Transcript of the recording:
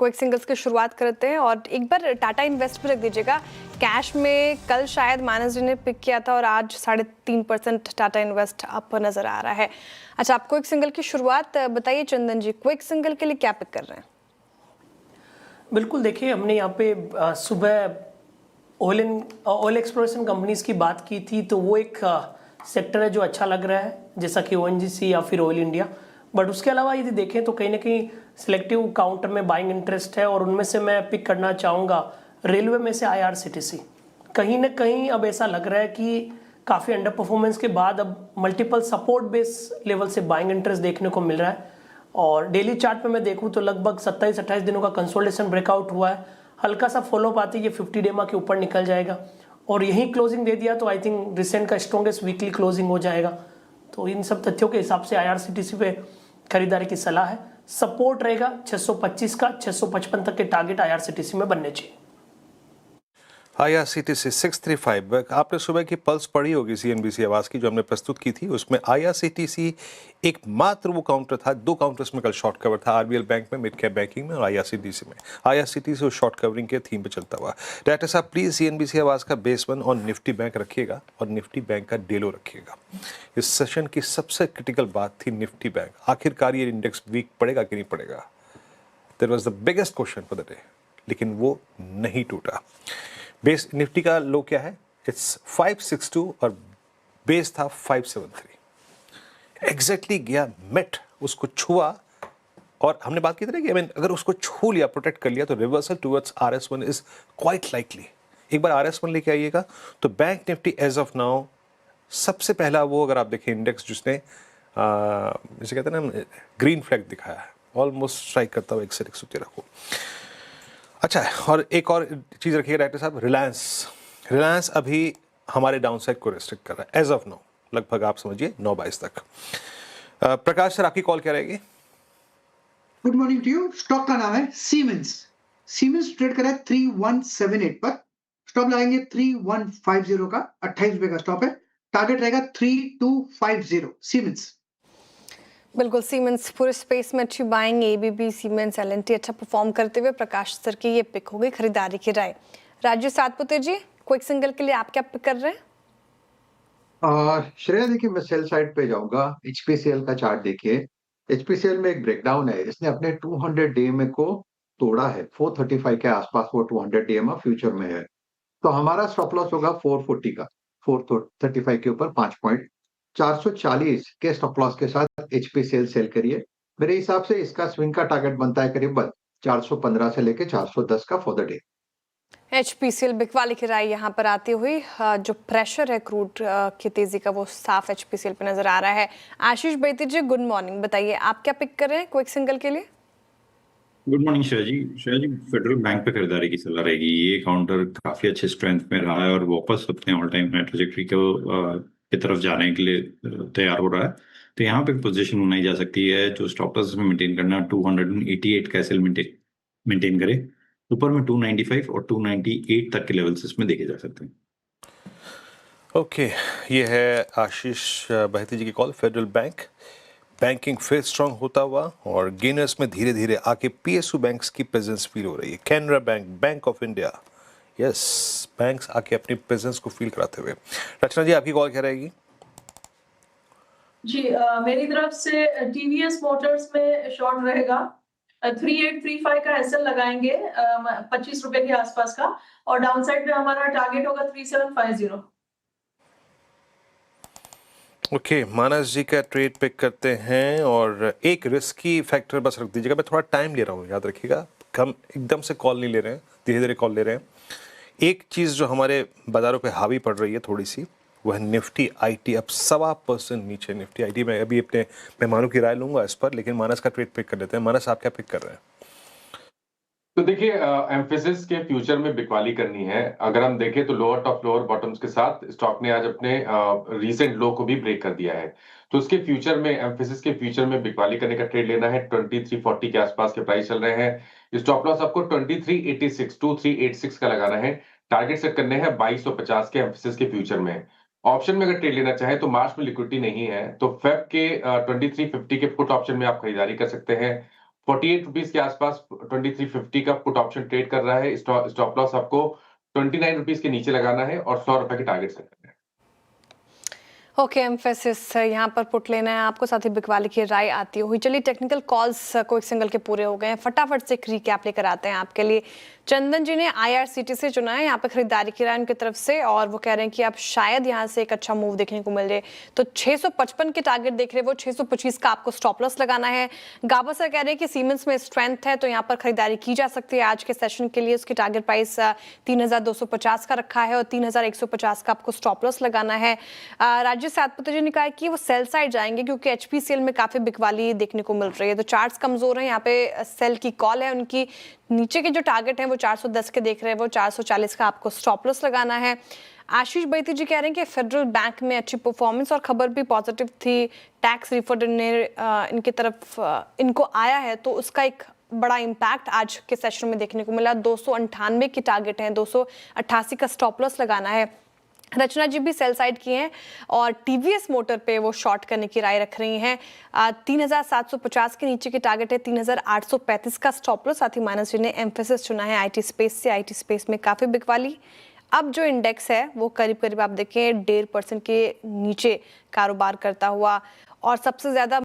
Quick singles की शुरुआत करते हैं और एक बार टाटा इन्वेस्ट पे रख दीजिएगा। कैश में कल शायद मानस जी ने पिक किया था और आज 3.5% टाटा इन्वेस्ट अप नजर आ रहा है। अच्छा, आप क्विक सिंगल की शुरुआत बताइए चंदन जी, क्विक सिंगल के लिए क्या पिक कर रहे हैं? बिल्कुल, देखिए हमने यहाँ पे सुबह ऑयल एक्सप्लोरेशन कंपनीज की बात की थी, तो वो एक सेक्टर है जो अच्छा लग रहा है, जैसा कि ओएनजीसी या फिर ऑयल इंडिया। बट उसके अलावा यदि देखें तो कहीं ना कहीं सिलेक्टिव काउंटर में बाइंग इंटरेस्ट है और उनमें से मैं पिक करना चाहूँगा रेलवे में से आईआरसीटीसी। कहीं ना कहीं अब ऐसा लग रहा है कि काफ़ी अंडर परफॉर्मेंस के बाद अब मल्टीपल सपोर्ट बेस लेवल से बाइंग इंटरेस्ट देखने को मिल रहा है। और डेली चार्ट पे मैं देखूँ तो लगभग 27-28 दिनों का कंसोलिडेशन ब्रेकआउट हुआ है। हल्का सा फॉलोअप आती है, ये 50 डेमा के ऊपर निकल जाएगा और यही क्लोजिंग दे दिया तो आई थिंक रिसेंट का स्ट्रॉन्गेस्ट वीकली क्लोजिंग हो जाएगा। तो इन सब तथ्यों के हिसाब से आईआरसीटीसी पे खरीदारी की सलाह है। सपोर्ट रहेगा 625 का, 655 तक के टारगेट आईआरसीटीसी में बनने चाहिए। आईआरसीटीसी 635। आपने सुबह की पल्स पढ़ी होगी सीएनबीसी आवाज की जो हमने प्रस्तुत की थी, उसमें आईआरसीटीसी एकमात्र वो काउंटर था, 2 काउंटर्स में कल शॉर्ट कवर था, आरबीएल बैंक में, मिड कैप बैंकिंग में और आईआरसीटीसी में। आईआरसीटीसी और शॉर्ट कवरिंग के थीम पे चलता हुआ। डायरेक्टर साहब प्लीज सीएनबीसी आवाज का बेस 1 और निफ्टी बैंक रखिएगा और निफ्टी बैंक का डेलो रखिएगा। इस सेशन की सबसे क्रिटिकल बात थी निफ्टी बैंक। आखिरकार ये इंडेक्स वीक पड़ेगा कि नहीं पड़ेगा, there was the biggest question for the day, लेकिन वो नहीं टूटा। बेस निफ्टी का लो क्या है? इट्स 562 और बेस था 573। एग्जैक्टली गया मिड, उसको छुआ और हमने बात की थी ना कि अगर उसको छू लिया, प्रोटेक्ट कर लिया, तो reversal towards RS1 is quite likely. एक बार RS1 लेके आइएगा तो bank Nifty as of now सबसे पहला वो, अगर आप देखें इंडेक्स जिसने जिसे कहते हैं ना ग्रीन फ्लैग दिखाया है, ऑलमोस्ट स्ट्राइक करता हुआ 113 को। अच्छा, और एक और चीज़ रखिएगा डायरेक्टर साहब, रिलायंस अभी हमारे डाउनसाइड को रेस्ट्रिक्ट कर रहा है एज ऑफ नाउ, लगभग आप समझिए 9:22 तक। प्रकाश सर, आपकी कॉल क्या रहेगी? Good morning to you. Stock का नाम है सीमेंस ट्रेड कर रहा है 3178 पर। स्टॉप लगाएंगे 3150 का, 28 रुपए का स्टॉप है। टारगेट रहेगा 3250 सीमेंस। बिल्कुल, सीमेंस पूरे स्पेस में अच्छी बाइंग, एबीबी, सीमेंस, एलएनटी अच्छा परफॉर्म करते हुए प्रकाश सर की ये पिक हो गई खरीदारी की राय। राजू सातपुते जी, क्विक सिंगल के लिए आप क्या पिक कर रहे हैं? श्रेया देखिए, मैं सेल साइड पे जाऊंगा। एचपीसीएल का चार्ट देखिए। एचपीसीएल में एक ब्रेकडाउन है, इसने अपने 200 डीएमए को तोड़ा है। 435 के आसपास वो 200 डीएमए फ्यूचर में है, तो हमारा स्टॉप लॉस होगा 440 का। 435 के ऊपर 5 पॉइंट। 440 के स्टॉप लॉस के साथ एचपीसीएल सेल करिए। मेरे हिसाब से इसका स्विंग का टारगेट बनता है करीब 415 से लेके 410 का फॉर द डे। एचपीसीएल बिकवाली की राय यहाँ पर आती हुई, जो प्रेशर है क्रूड की तेजी का वो साफ एचपीसीएल पे नजर आ रहा है। आशीष बैती जी, गुड मॉर्निंग, बताइए आप क्या पिक कर रहे हैं क्विक सिंगल के लिए? गुड मॉर्निंग श्रेया जी, फेडरल बैंक पे खरीदारी की सलाह रहेगी। ये काउंटर काफी अच्छे स्ट्रेंथ में रहा है और वापस अपने ऑल टाइम हाई ट्रैजेक्टरी को की तरफ जाने के लिए तैयार हो रहा है। तो यहाँ पे पोजीशन बनाई जा सकती है। जो स्टॉप लॉस में मेंटेन करना, 288 का एसएल मेंटेन करे। ऊपर में 295 और 298 तक के लेवल्स इसमें देखे जा सकते हैं। ओके, ये है आशीष बहती जी की कॉल। फेडरल बैंकिंग फिर स्ट्रांग होता हुआ और गेनर्स में धीरे धीरे आके पीएसयू बैंक्स की प्रेजेंस फील हो रही है। Canara bank, bank of India, yes, banks आके अपनी प्रेजेंस को फील कराते हुए। रचना जी, आपकी कॉल क्या रहेगी? जी, मेरी तरफ से टीवीएस मोटर्स में शॉर्ट रहेगा। 3835 का एसएल लगाएंगे 25 रुपए के आसपास का, और डाउन साइड पे हमारा टारगेट होगा 3750। ओके, मानस जी का ट्रेड पिक करते हैं और एक रिस्की फैक्टर बस रख दीजिएगा। मैं थोड़ा टाइम ले रहा हूँ, याद रखिएगा, हम एकदम से कॉल नहीं ले रहे हैं, धीरे धीरे कॉल ले रहे हैं। एक चीज़ जो हमारे बाज़ारों पे हावी पड़ रही है थोड़ी सी, वह निफ्टी आईटी अब 1.25% नीचे। निफ्टी आईटी में अभी अपने मेहमानों की राय लूंगा इस पर, लेकिन मानस का ट्रेड पिक कर लेते हैं। मानस, आप क्या पिक कर रहे हैं? तो देखिए, एम्फेसिस के फ्यूचर में बिकवाली करनी है। अगर हम देखें तो लोअर टॉप लोअर बॉटम्स के साथ स्टॉक ने आज अपने रीसेंट लो को भी ब्रेक कर दिया है। तो उसके फ्यूचर में, एम्फेसिस के फ्यूचर में बिकवाली करने का ट्रेड लेना है। 2340 के आसपास के प्राइस चल रहे हैं। स्टॉप लॉस आपको 2386 का लगाना है। टारगेट सेट करने हैं 2250 के एम्फेसिस के फ्यूचर में। ऑप्शन में अगर ट्रेड लेना चाहे तो मार्च में लिक्विडिटी नहीं है, तो फेब के 2350 के पुट ऑप्शन में आप खरीदारी कर सकते हैं। 48 रुपीज के आसपास 2350 का पुट ऑप्शन ट्रेड कर रहा है। स्टॉप लॉस आपको 29 रुपीज के नीचे लगाना है और 100 रुपए के टारगेट सेट करना है। ओके एम्फेसिस यहाँ पर पुट लेना है आपको, साथ ही बिकवाली की राय आती हुई। चलिए टेक्निकल कॉल्स को एक सिंगल के पूरे हो गए हैं, फटाफट से एक रिकैप लेकर आते हैं आपके लिए। चंदन जी ने IRCTC चुना है यहाँ पे खरीदारी की राय उनकी तरफ से, और वो कह रहे हैं कि आप शायद यहाँ से एक अच्छा मूव देखने को मिल जाए। तो 655 के टारगेट देख रहे हैं वो, 625 का आपको स्टॉप लॉस लगाना है। गाबा सर कह रहे हैं कि सीमेंस में स्ट्रेंथ है तो यहाँ पर खरीदारी की जा सकती है आज के सेशन के लिए। उसकी टारगेट प्राइस 3250 का रखा है और 3150 का आपको स्टॉप लॉस लगाना है। राजेश सातपुते जी ने कहा कि वो सेल साइड जाएंगे क्योंकि HPCL में काफी बिकवाली देखने को मिल रही है, तो चार्ट्स कमजोर हैं, यहाँ पे सेल की कॉल है उनकी। नीचे के जो टारगेट हैं वो 410 के देख रहे हैं वो, 440 का आपको स्टॉप लॉस लगाना है। आशीष बैती जी कह रहे हैं कि फेडरल बैंक में अच्छी परफॉर्मेंस और खबर भी पॉजिटिव थी, टैक्स रिफंड इनकी तरफ इनको आया है तो उसका एक बड़ा इम्पैक्ट आज के सेशन में देखने को मिला। 298 की टारगेट है, 288 का स्टॉप लॉस लगाना है। रचना जी भी सेल साइड की हैं और TVS मोटर पे वो शॉर्ट करने की राय रख रही हैं। 3750 के नीचे की टारगेट है, 3835 का स्टॉप लॉस। साथ ही मानस जी ने एम्फेसिस चुना है IT स्पेस से, IT स्पेस में काफ़ी बिकवाली। अब जो इंडेक्स है वो करीब करीब आप देखें 1.5% के नीचे कारोबार करता हुआ, और सबसे ज़्यादा